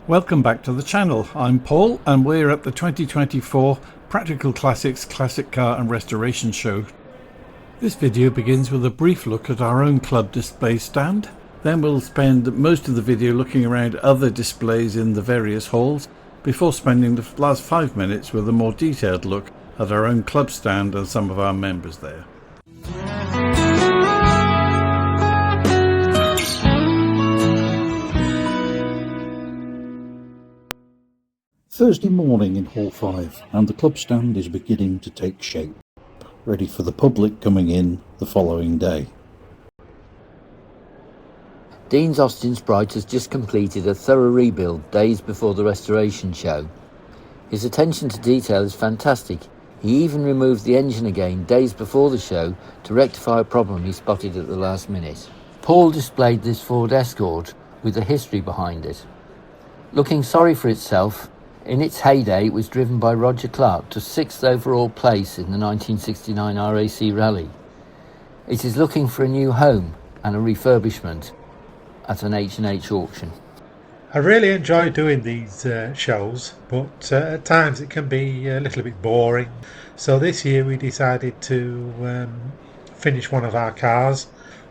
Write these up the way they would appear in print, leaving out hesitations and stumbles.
Welcome back to the channel. I'm Paul and we're at the 2024 Practical Classics Classic Car and Restoration Show. This video begins with a brief look at our own club display stand. Then we'll spend most of the video looking around other displays in the various halls before spending the last 5 minutes with a more detailed look at our own club stand and some of our members there. Thursday morning in Hall 5 and the club stand is beginning to take shape, ready for the public coming in the following day. Dean's Austin Sprite has just completed a thorough rebuild days before the restoration show. His attention to detail is fantastic. He even removed the engine again days before the show to rectify a problem he spotted at the last minute. Paul displayed this Ford Escort with a history behind it. Looking sorry for itself, in its heyday it was driven by Roger Clark to 6th overall place in the 1969 RAC Rally. It is looking for a new home and a refurbishment at an H&H auction. I really enjoy doing these shows, but at times it can be a little bit boring. So this year we decided to finish one of our cars,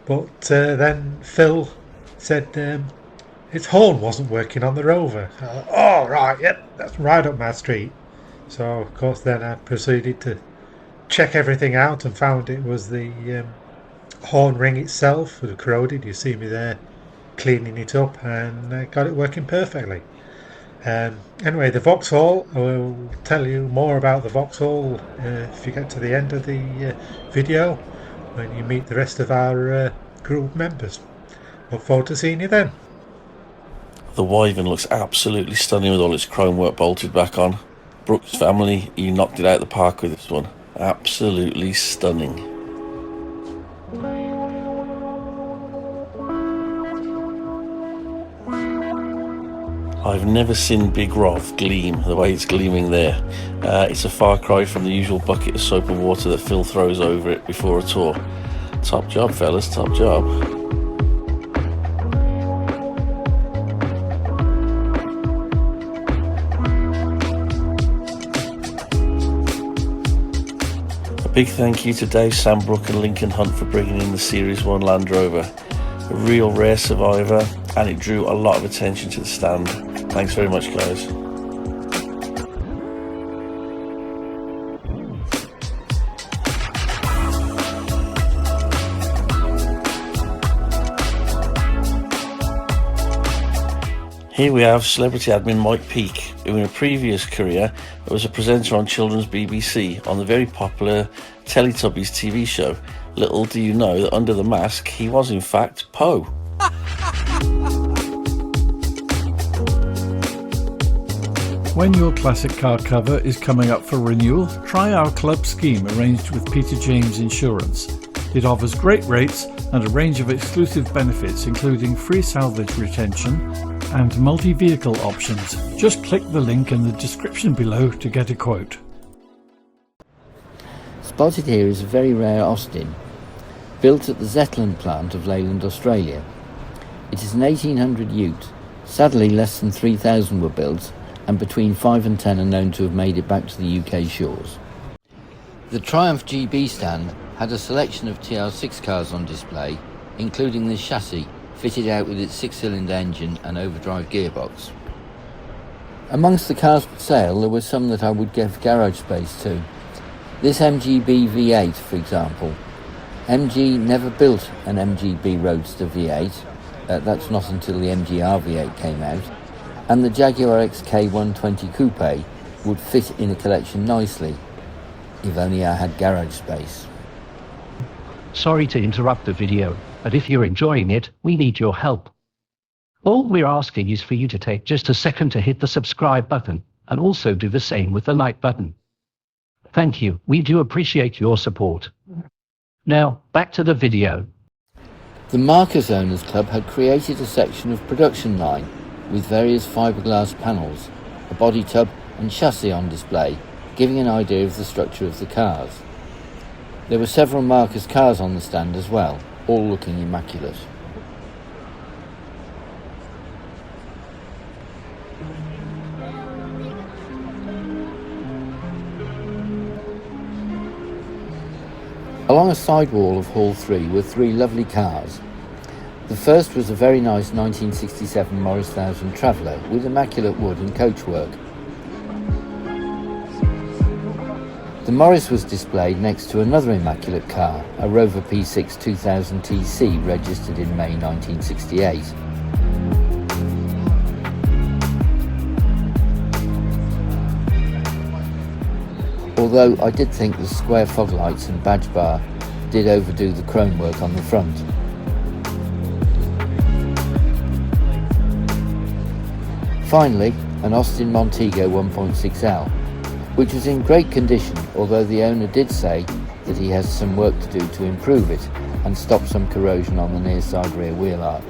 but then Phil said its horn wasn't working on the Rover. Oh right, yep, that's right up my street. So of course then I proceeded to check everything out and found it was the horn ring itself was corroded. You see me there cleaning it up and got it working perfectly. Anyway, the Vauxhall, I will tell you more about the Vauxhall if you get to the end of the video when you meet the rest of our group members. Look forward to seeing you then. The Wyvern looks absolutely stunning with all its chrome work bolted back on. Brooks family, you knocked it out of the park with this one. Absolutely stunning. I've never seen Big Rov gleam the way it's gleaming there. It's a far cry from the usual bucket of soap and water that Phil throws over it before a tour. Top job, fellas, top job. A big thank you to Dave Sambrook and Lincoln Hunt for bringing in the Series 1 Land Rover. A real rare survivor, and it drew a lot of attention to the stand. Thanks very much, guys. Here we have celebrity admin Mike Peake, who in a previous career was a presenter on children's BBC on the very popular Teletubbies TV show. Little do you know that under the mask he was in fact Poe. When your classic car cover is coming up for renewal, try our club scheme arranged with Peter James Insurance. It offers great rates and a range of exclusive benefits including free salvage retention and multi-vehicle options. Just click the link in the description below to get a quote. Spotted here is a very rare Austin, built at the Zetland plant of Leyland, Australia. It is an 1800 ute. Sadly less than 3,000 were built, and between 5 and 10 are known to have made it back to the UK shores. The Triumph GB stand had a selection of TR6 cars on display, including this chassis, fitted out with its 6-cylinder engine and overdrive gearbox. Amongst the cars for sale there were some that I would give garage space to. This MGB V8 for example. MG never built an MGB Roadster V8, that's not until the MGR V8 came out, and the Jaguar XK120 Coupe would fit in a collection nicely, if only I had garage space. Sorry to interrupt the video, but if you're enjoying it, we need your help. All we're asking is for you to take just a second to hit the subscribe button, and also do the same with the like button. Thank you, we do appreciate your support. Now, back to the video. The Marcus Owners Club had created a section of production line with various fiberglass panels, a body tub and chassis on display, giving an idea of the structure of the cars. There were several Marcus cars on the stand as well, all looking immaculate. Along a side wall of Hall 3 were three lovely cars. The first was a very nice 1967 Morris 1000 Traveller with immaculate wood and coachwork. The Morris was displayed next to another immaculate car, a Rover P6 2000 TC registered in May 1968. Although I did think the square fog lights and badge bar did overdo the chrome work on the front. Finally, an Austin Montego 1.6L, which was in great condition, although the owner did say that he has some work to do to improve it and stop some corrosion on the near side rear wheel arch.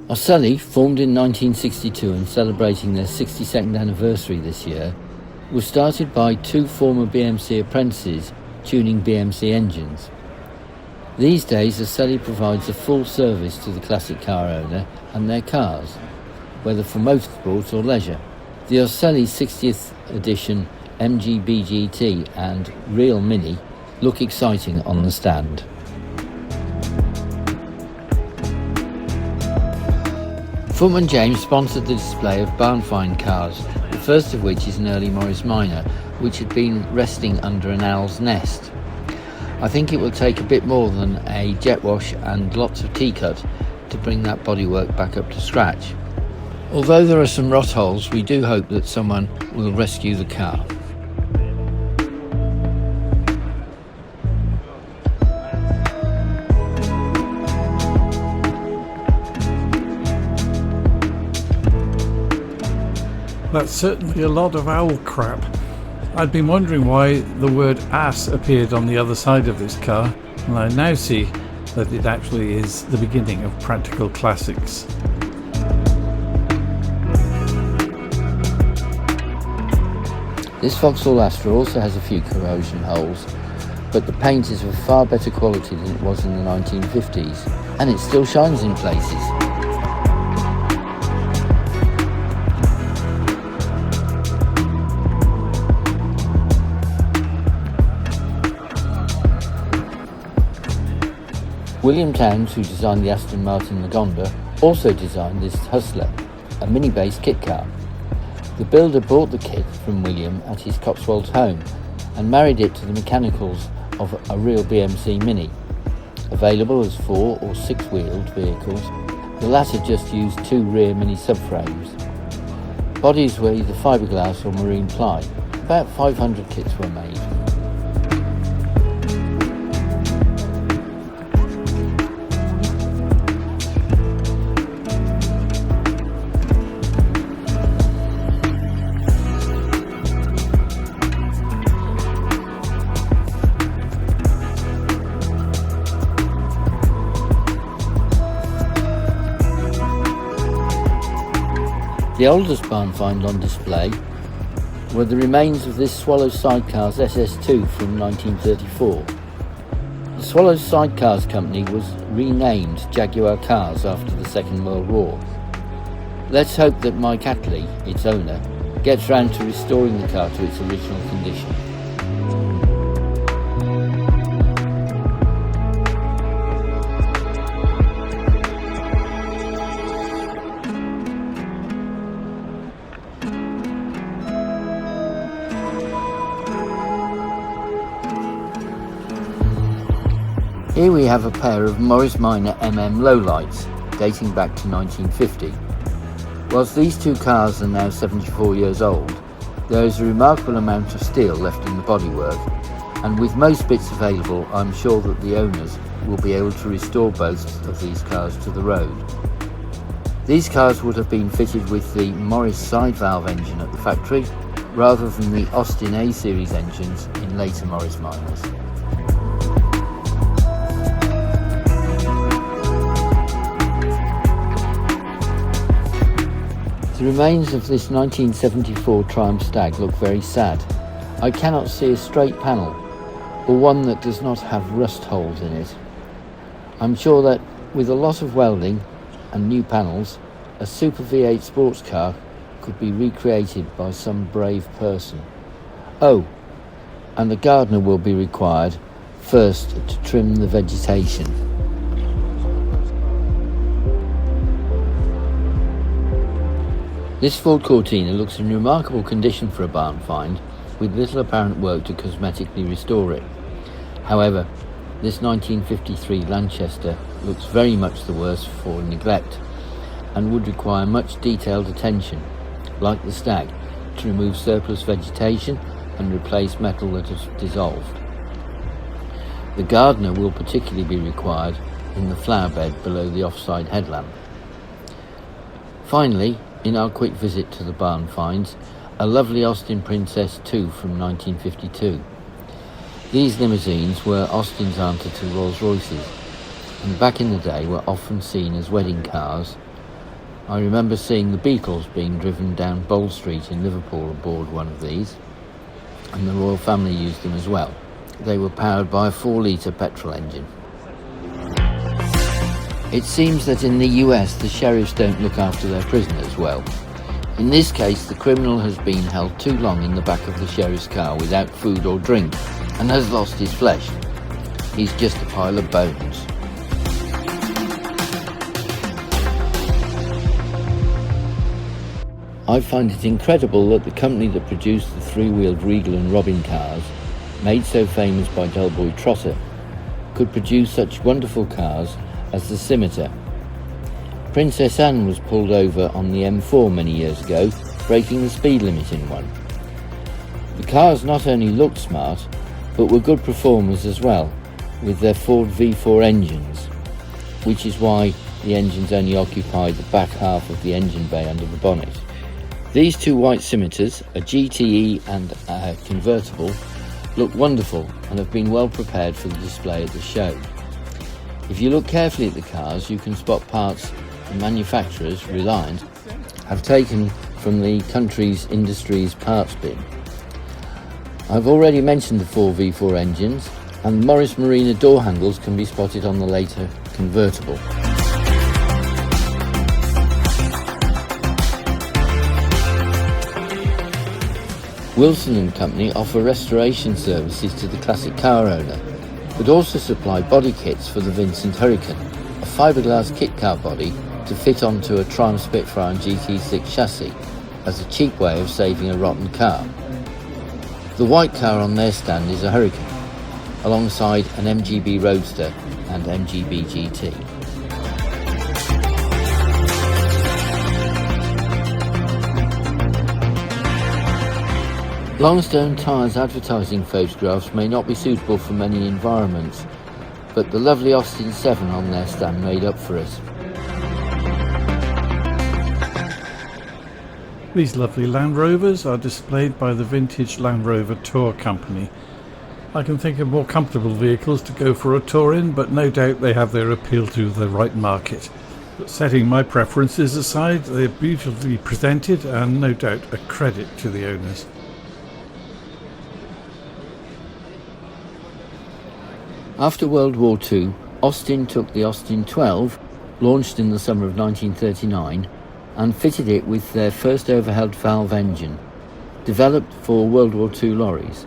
Oselli, formed in 1962 and celebrating their 62nd anniversary this year, was started by two former BMC apprentices tuning BMC engines. These days, Oselli provides a full service to the classic car owner and their cars, whether for motorsport or leisure. The Oselli 60th edition MGB-GT and Real Mini look exciting on the stand. Footman James sponsored the display of barn-find cars, the first of which is an early Morris Minor, which had been resting under an owl's nest. I think it will take a bit more than a jet wash and lots of T-cut to bring that bodywork back up to scratch. Although there are some rot holes, we do hope that someone will rescue the car. That's certainly a lot of owl crap. I'd been wondering why the word ass appeared on the other side of this car, and I now see that it actually is the beginning of practical classics. This Vauxhall Astra also has a few corrosion holes, but the paint is of far better quality than it was in the 1950s, and it still shines in places. William Towns, who designed the Aston Martin Lagonda, also designed this Hustler, a mini-based kit car. The builder bought the kit from William at his Cotswolds home and married it to the mechanicals of a real BMC Mini. Available as 4 or 6-wheeled vehicles, the latter just used 2 rear mini subframes. Bodies were either fiberglass or marine ply. About 500 kits were made. The oldest barn find on display were the remains of this Swallow Sidecars SS2 from 1934. The Swallow Sidecars company was renamed Jaguar Cars after the Second World War. Let's hope that Mike Attlee, its owner, gets round to restoring the car to its original condition. Here we have a pair of Morris Minor MM lowlights dating back to 1950. Whilst these two cars are now 74 years old, there is a remarkable amount of steel left in the bodywork, and with most bits available, I'm sure that the owners will be able to restore both of these cars to the road. These cars would have been fitted with the Morris side valve engine at the factory, rather than the Austin A-series engines in later Morris Minors. The remains of this 1974 Triumph Stag look very sad. I cannot see a straight panel, or one that does not have rust holes in it. I'm sure that with a lot of welding and new panels, a Super V8 sports car could be recreated by some brave person. Oh, and the gardener will be required first to trim the vegetation. This Ford Cortina looks in remarkable condition for a barn find, with little apparent work to cosmetically restore it. However, this 1953 Lanchester looks very much the worse for neglect, and would require much detailed attention, like the Stag, to remove surplus vegetation and replace metal that has dissolved. The gardener will particularly be required in the flower bed below the offside headlamp. Finally, in our quick visit to the barn finds, a lovely Austin Princess 2 from 1952. These limousines were Austin's answer to Rolls Royces, and back in the day were often seen as wedding cars. I remember seeing the Beatles being driven down Bold Street in Liverpool aboard one of these, and the royal family used them as well. They were powered by a 4-litre petrol engine. It seems that in the US the sheriffs don't look after their prisoners well. In this case, the criminal has been held too long in the back of the sheriff's car without food or drink and has lost his flesh. He's just a pile of bones. I find it incredible that the company that produced the three-wheeled Regal and Robin cars, made so famous by Delboy Trotter, could produce such wonderful cars as the Scimitar. Princess Anne was pulled over on the M4 many years ago, breaking the speed limit in one. The cars not only looked smart, but were good performers as well, with their Ford V4 engines, which is why the engines only occupy the back half of the engine bay under the bonnet. These two white Scimitars, a GTE and a convertible, look wonderful and have been well prepared for the display at the show. If you look carefully at the cars, you can spot parts the manufacturers, Reliant, have taken from the country's industry's parts bin. I've already mentioned the 4 V4 engines, and Morris Marina door handles can be spotted on the later convertible. Wilson & Company offer restoration services to the classic car owner, but also supply body kits for the Vincent Hurricane, a fiberglass kit car body to fit onto a Triumph Spitfire and GT6 chassis as a cheap way of saving a rotten car. The white car on their stand is a Hurricane, alongside an MGB Roadster and MGB GT. Longstone Tyres advertising photographs may not be suitable for many environments, but the lovely Austin 7 on their stand made up for it. These lovely Land Rovers are displayed by the Vintage Land Rover Tour Company. I can think of more comfortable vehicles to go for a tour in, but no doubt they have their appeal to the right market. But setting my preferences aside, they're beautifully presented and no doubt a credit to the owners. After World War II, Austin took the Austin 12, launched in the summer of 1939, and fitted it with their first overhead valve engine, developed for World War II lorries.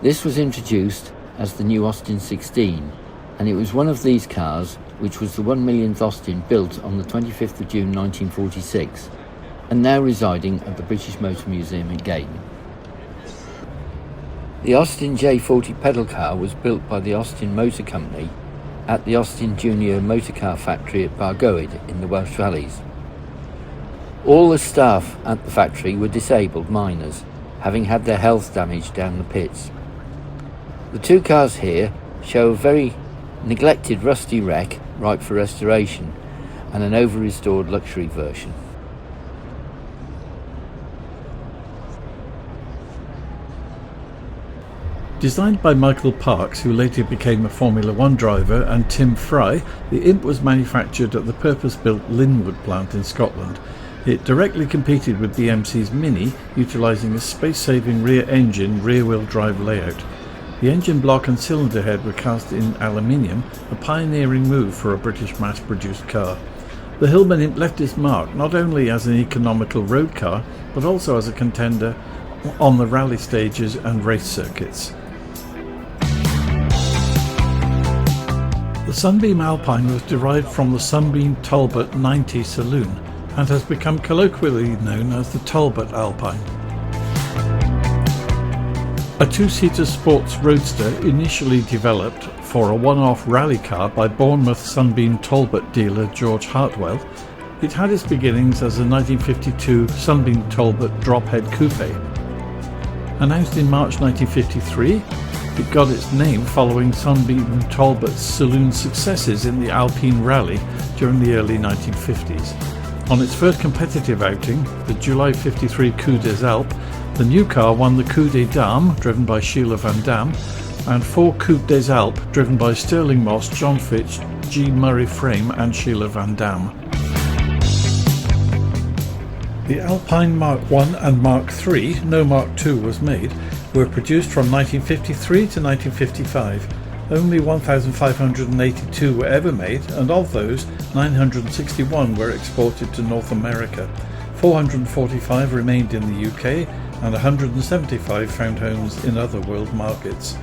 This was introduced as the new Austin 16, and it was one of these cars which was the 1 millionth Austin built on the 25th of June 1946, and now residing at the British Motor Museum in Gayton. The Austin J40 pedal car was built by the Austin Motor Company at the Austin Junior Motorcar Factory at Bargoed in the Welsh Valleys. All the staff at the factory were disabled miners, having had their health damaged down the pits. The two cars here show a very neglected rusty wreck ripe for restoration and an over-restored luxury version. Designed by Michael Parks, who later became a Formula One driver, and Tim Fry, the Imp was manufactured at the purpose-built Linwood plant in Scotland. It directly competed with the MC's Mini, utilising a space-saving rear engine, rear-wheel drive layout. The engine block and cylinder head were cast in aluminium, a pioneering move for a British mass-produced car. The Hillman Imp left its mark not only as an economical road car, but also as a contender on the rally stages and race circuits. The Sunbeam Alpine was derived from the Sunbeam Talbot 90 saloon and has become colloquially known as the Talbot Alpine. A two-seater sports roadster initially developed for a one-off rally car by Bournemouth Sunbeam Talbot dealer George Hartwell, it had its beginnings as a 1952 Sunbeam Talbot drophead coupe. Announced in March 1953, it got its name following Sunbeam Talbot's saloon successes in the Alpine Rally during the early 1950s. On its first competitive outing, the July 53 Coupe des Alpes, the new car won the Coupe des Dames, driven by Sheila Van Dam, and 4 Coupe des Alpes, driven by Stirling Moss, John Fitch, G. Murray Frame and Sheila Van Dam. The Alpine Mark I and Mark III, no Mark II was made, were produced from 1953 to 1955. Only 1,582 were ever made, and of those, 961 were exported to North America. 445 remained in the UK, and 175 found homes in other world markets.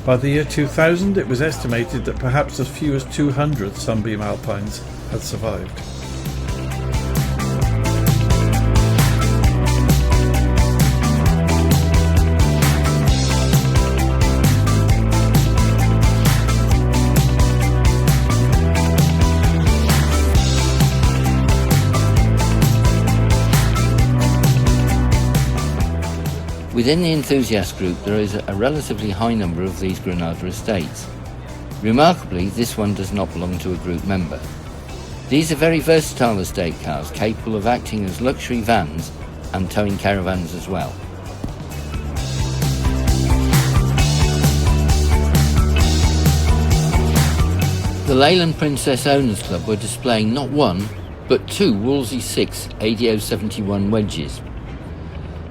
By the year 2000, it was estimated that perhaps as few as 200 Sunbeam Alpines had survived. Within the enthusiast group there is a relatively high number of these Granada estates. Remarkably, this one does not belong to a group member. These are very versatile estate cars, capable of acting as luxury vans and towing caravans as well. The Leyland Princess Owners Club were displaying not one, but 2 Wolseley 6 AD071 wedges.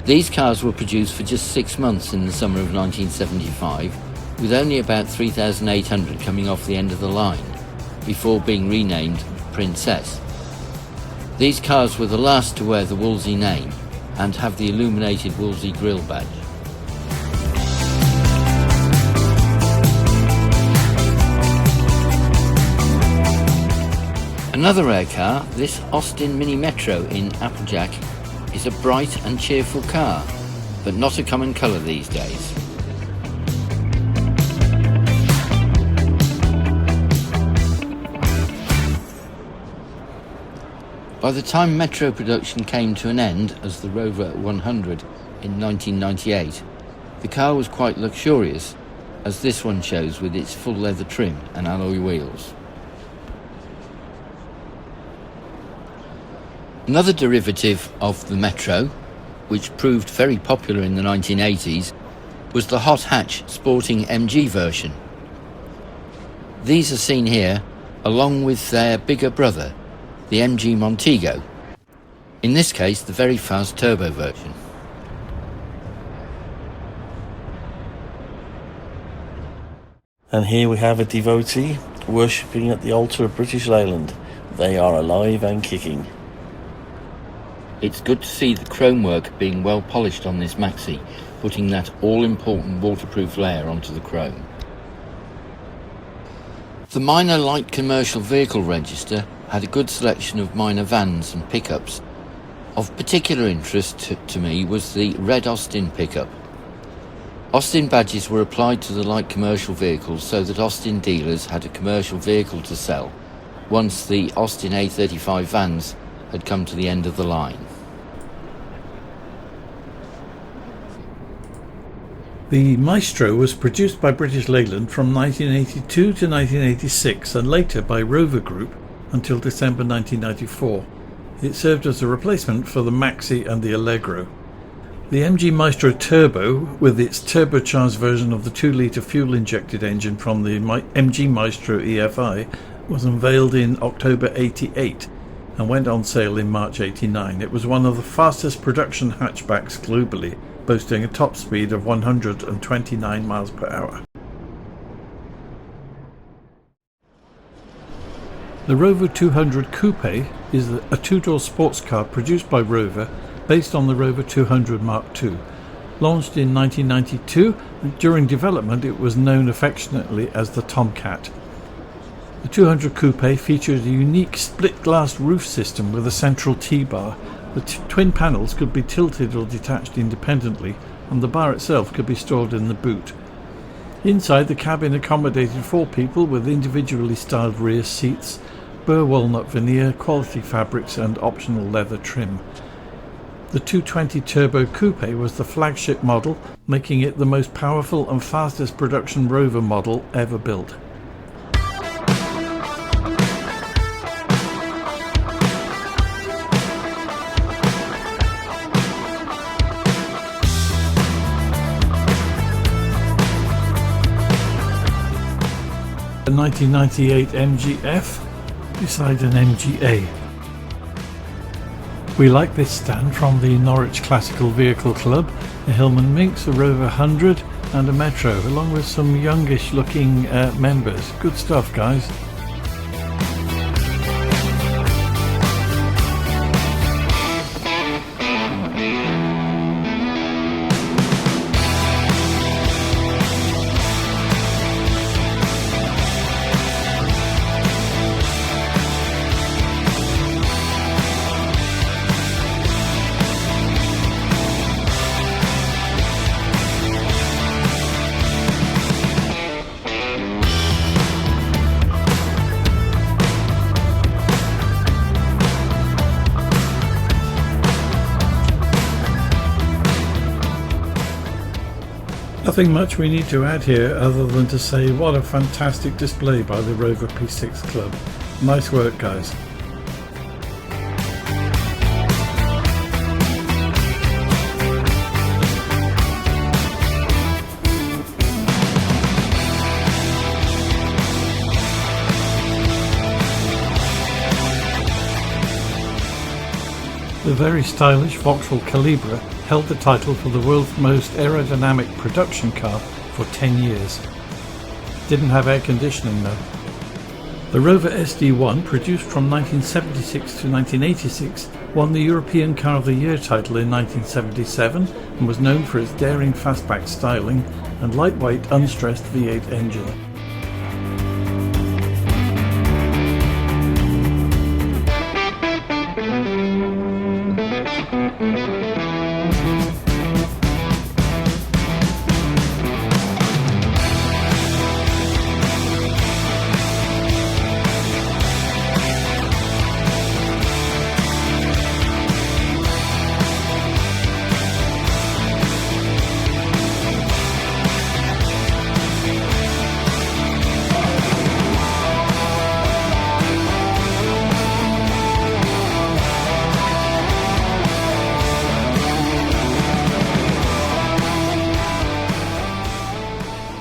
These cars were produced for just 6 months in the summer of 1975, with only about 3,800 coming off the end of the line, before being renamed Princess. These cars were the last to wear the Wolseley name and have the illuminated Wolseley grille badge. Another rare car, this Austin Mini Metro in Applejack, is a bright and cheerful car, but not a common colour these days. By the time Metro production came to an end as the Rover 100 in 1998, the car was quite luxurious, as this one shows with its full leather trim and alloy wheels. Another derivative of the Metro, which proved very popular in the 1980s, was the hot hatch sporting MG version. These are seen here along with their bigger brother, the MG Montego, in this case the very fast turbo version. And here we have a devotee worshipping at the altar of British Leyland. They are alive and kicking. It's good to see the chrome work being well polished on this Maxi, putting that all-important waterproof layer onto the chrome. The minor light commercial vehicle register had a good selection of minor vans and pickups. Of particular interest to me was the red Austin pickup. Austin badges were applied to the light commercial vehicles so that Austin dealers had a commercial vehicle to sell once the Austin A35 vans had come to the end of the line. The Maestro was produced by British Leyland from 1982 to 1986 and later by Rover Group until December 1994. It served as a replacement for the Maxi and the Allegro. The MG Maestro Turbo, with its turbocharged version of the 2-litre fuel-injected engine from the MG Maestro EFI, was unveiled in October 88 and went on sale in March 89. It was one of the fastest production hatchbacks globally, boasting a top speed of 129 miles per hour. The Rover 200 Coupe is a two-door sports car produced by Rover based on the Rover 200 Mark II. Launched in 1992, during development it was known affectionately as the Tomcat. The 200 Coupe featured a unique split-glass roof system with a central T-bar. The twin panels could be tilted or detached independently, and the bar itself could be stored in the boot. Inside, the cabin accommodated 4 people with individually styled rear seats, burr walnut veneer, quality fabrics and optional leather trim. The 220 Turbo Coupe was the flagship model, making it the most powerful and fastest production Rover model ever built. A 1998 MGF beside an MGA. We like this stand from the Norwich Classical Vehicle Club, a Hillman Minx, a Rover 100 and a Metro, along with some youngish looking members. Good stuff, guys. Nothing much we need to add here other than to say what a fantastic display by the Rover P6 Club. Nice work, guys. The very stylish Vauxhall Calibra held the title for the world's most aerodynamic production car for 10 years. Didn't have air conditioning though. The Rover SD1, produced from 1976 to 1986, won the European Car of the Year title in 1977 and was known for its daring fastback styling and lightweight unstressed V8 engine.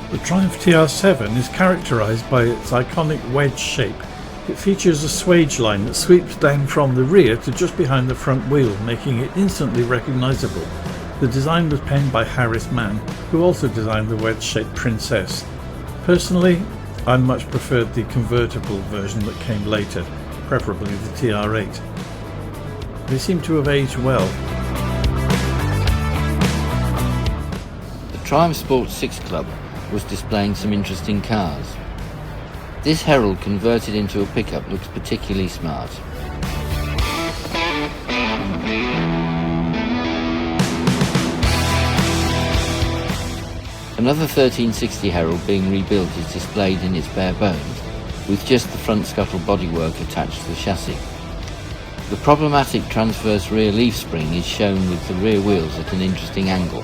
The Triumph TR7 is characterised by its iconic wedge shape. It features a swage line that sweeps down from the rear to just behind the front wheel, making it instantly recognisable. The design was penned by Harris Mann, who also designed the wedge-shaped Princess. Personally, I much preferred the convertible version that came later, preferably the TR8. They seem to have aged well. The Triumph Sport 6 Club was displaying some interesting cars. This Herald converted into a pickup looks particularly smart. Another 1360 Herald being rebuilt is displayed in its bare bones, with just the front scuttle bodywork attached to the chassis. The problematic transverse rear leaf spring is shown with the rear wheels at an interesting angle.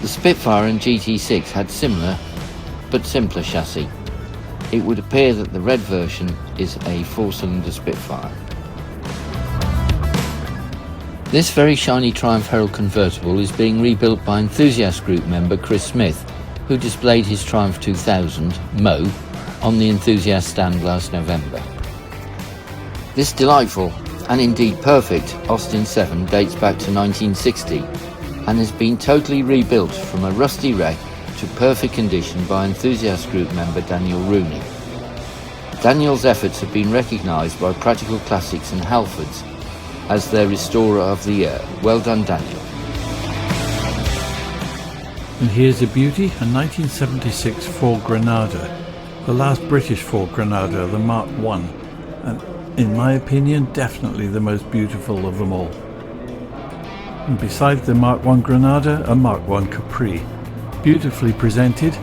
The Spitfire and GT6 had similar but simpler chassis. It would appear that the red version is a 4-cylinder Spitfire. This very shiny Triumph Herald convertible is being rebuilt by Enthusiast Group member Chris Smith, who displayed his Triumph 2000 Mo on the Enthusiast stand last November. This delightful, and indeed perfect, Austin 7 dates back to 1960 and has been totally rebuilt from a rusty wreck to perfect condition by Enthusiast Group member Daniel Rooney. Daniel's efforts have been recognised by Practical Classics and Halfords as their Restorer of the Year. Well done, Daniel. And here's a beauty, a 1976 Ford Granada, the last British Ford Granada, the Mark I, and in my opinion definitely the most beautiful of them all. And beside the Mark I Granada, a Mark I Capri, beautifully presented.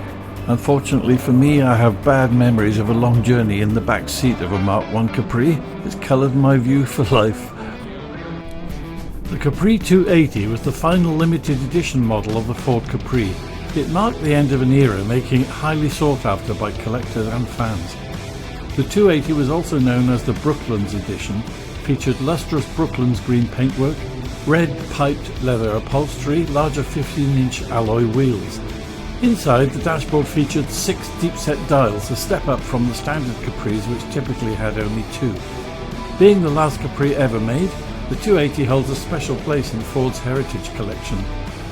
Unfortunately for me, I have bad memories of a long journey in the back seat of a Mark I Capri. It's coloured my view for life. The Capri 280 was the final limited edition model of the Ford Capri. It marked the end of an era, making it highly sought after by collectors and fans. The 280 was also known as the Brooklands edition, featured lustrous Brooklands green paintwork, red piped leather upholstery, larger 15-inch alloy wheels. Inside, the dashboard featured 6 deep-set dials, a step up from the standard Capris, which typically had only 2. Being the last Capri ever made, the 280 holds a special place in Ford's heritage collection.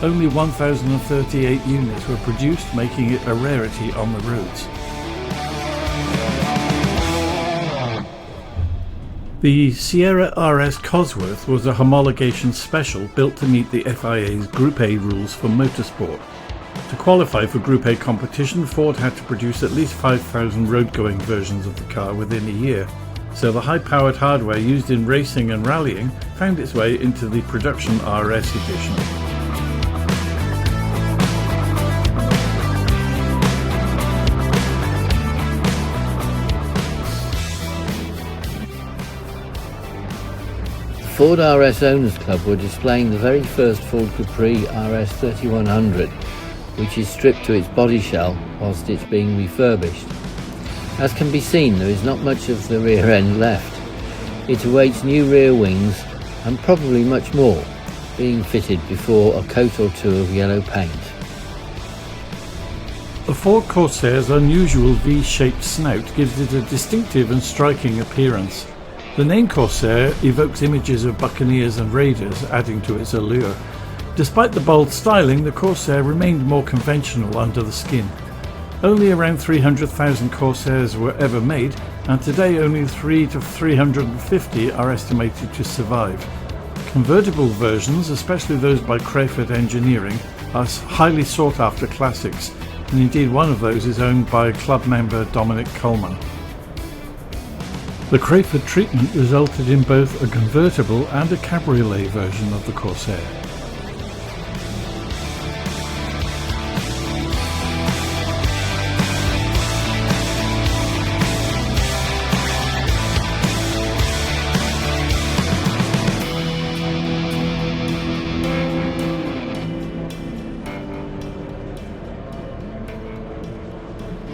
Only 1,038 units were produced, making it a rarity on the roads. The Sierra RS Cosworth was a homologation special built to meet the FIA's Group A rules for motorsport. To qualify for Group A competition, Ford had to produce at least 5,000 road-going versions of the car within a year, so the high-powered hardware used in racing and rallying found its way into the production RS edition. The Ford RS Owners Club were displaying the very first Ford Capri RS 3100, which is stripped to its body shell whilst it's being refurbished. As can be seen, there is not much of the rear end left. It awaits new rear wings and probably much more, being fitted before a coat or two of yellow paint. The Ford Corsair's unusual V-shaped snout gives it a distinctive and striking appearance. The name Corsair evokes images of buccaneers and raiders, adding to its allure. Despite the bold styling, the Corsair remained more conventional under the skin. Only around 300,000 Corsairs were ever made, and today only 3 to 350 are estimated to survive. Convertible versions, especially those by Crayford Engineering, are highly sought after classics, and indeed one of those is owned by club member Dominic Coleman. The Crayford treatment resulted in both a convertible and a cabriolet version of the Corsair.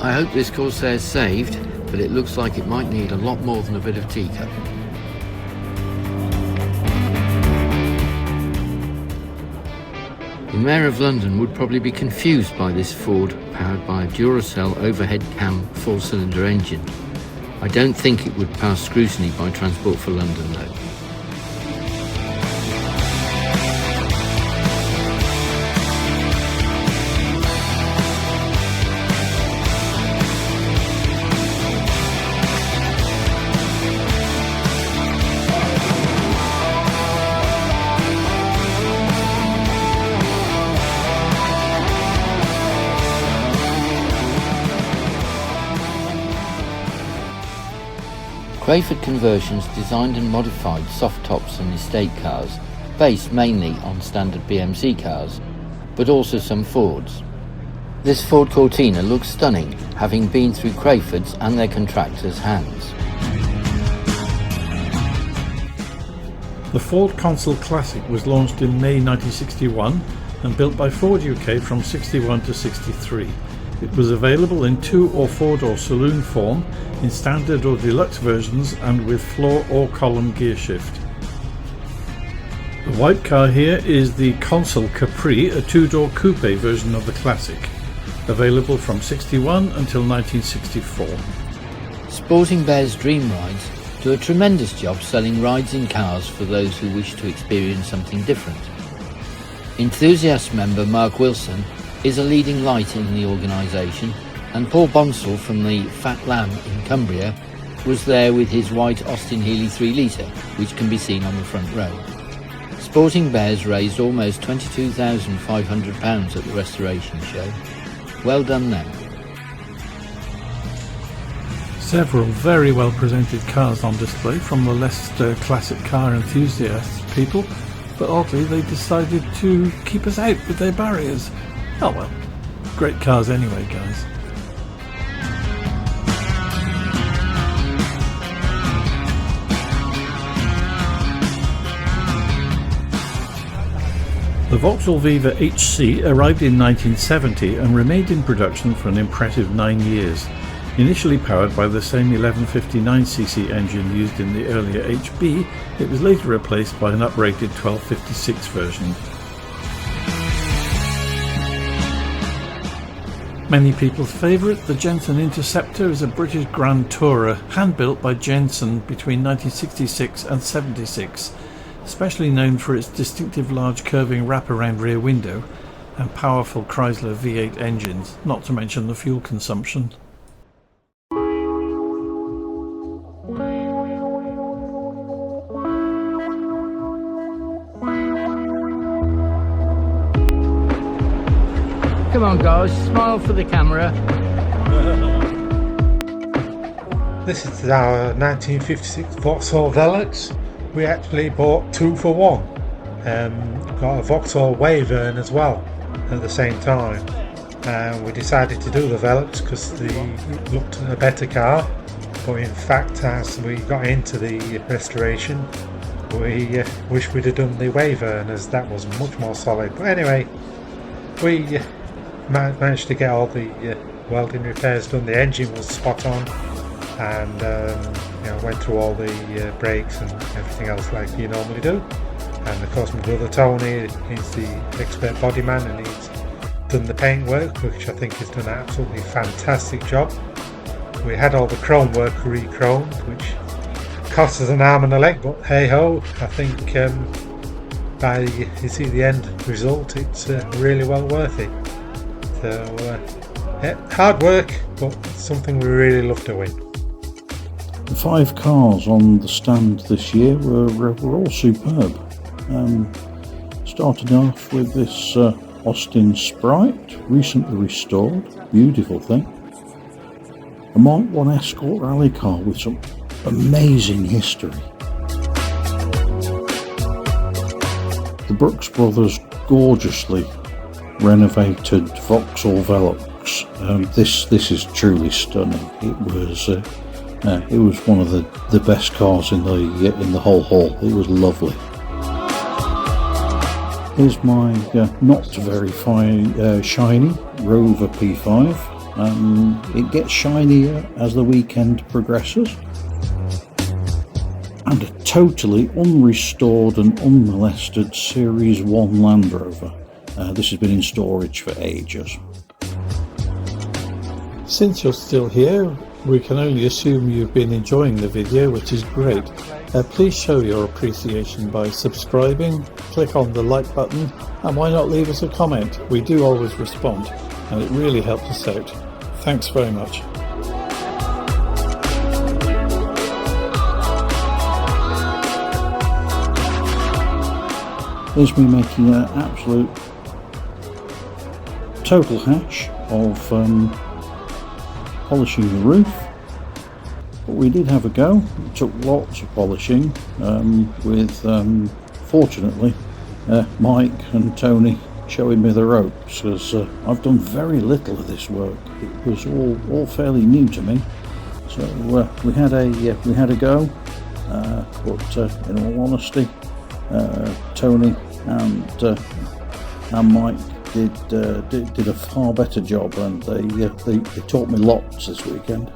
I hope this Corsair is saved, but it looks like it might need a lot more than a bit of teacup. The Mayor of London would probably be confused by this Ford powered by a Duracell overhead cam 4-cylinder engine. I don't think it would pass scrutiny by Transport for London though. Crayford Conversions designed and modified soft tops and estate cars, based mainly on standard BMC cars, but also some Fords. This Ford Cortina looks stunning, having been through Crayford's and their contractors' hands. The Ford Consul Classic was launched in May 1961 and built by Ford UK from 61 to 63. It was available in 2 or 4-door saloon form, in standard or deluxe versions, and with floor or column gear shift. The white car here is the Consul Capri, a 2-door coupe version of the Classic, available from 61 until 1964. Sporting Bear's Dream Rides do a tremendous job selling rides in cars for those who wish to experience something different. Enthusiast member Mark Wilson is a leading light in the organisation, and Paul Bonsall from the Fat Lamb in Cumbria was there with his white Austin Healey 3 litre, which can be seen on the front row. Sporting Bears raised almost £22,500 at the restoration show. Well done them. Several very well presented cars on display from the Leicester classic car enthusiasts people, but oddly they decided to keep us out with their barriers. Oh well, great cars anyway, guys. The Vauxhall Viva HC arrived in 1970 and remained in production for an impressive 9 years. Initially powered by the same 1159cc engine used in the earlier HB, it was later replaced by an uprated 1256 version. Many people's favourite, the Jensen Interceptor is a British Grand Tourer hand-built by Jensen between 1966 and 76, especially known for its distinctive large curving wraparound rear window and powerful Chrysler V8 engines, not to mention the fuel consumption. Come on guys, smile for the camera. This is our 1956 Vauxhall Velox. We actually bought 2 for 1. Got a Vauxhall Wyvern as well at the same time. We decided to do the Velox because it looked a better car, but in fact as we got into the restoration we wish we'd have done the Wyvern, as that was much more solid. But anyway, we managed to get all the welding repairs done. The engine was spot on, and went through all the brakes and everything else like you normally do. And of course my brother Tony, he's the expert body man, and he's done the paint work, which I think he's done an absolutely fantastic job. We had all the chrome work re-chromed, which cost us an arm and a leg, but hey ho, I think by you see the end result, it's really well worth it. So yeah, hard work, but something we really love doing. The 5 cars on the stand this year were all superb. Starting off with this Austin Sprite, recently restored, beautiful thing. A Mark 1 Escort rally car with some amazing history. The Brooks Brothers gorgeously renovated Vauxhall Velox. This is truly stunning. It was one of the best cars in the whole haul. It was lovely. Here's my not very fine shiny Rover P5. It gets shinier as the weekend progresses. And a totally unrestored and unmolested Series 1 Land Rover. This has been in storage for ages. Since you're still here, we can only assume you've been enjoying the video, which is great. Please show your appreciation by subscribing, click on the like button, and why not leave us a comment? We do always respond, and it really helps us out. Thanks very much. Here's me making an absolute total hash of polishing the roof, but we did have a go. It took lots of polishing with fortunately Mike and Tony showing me the ropes, because I've done very little of this work. It was all fairly new to me. So we had a go, but in all honesty, Tony and Mike did a far better job, and they taught me lots this weekend.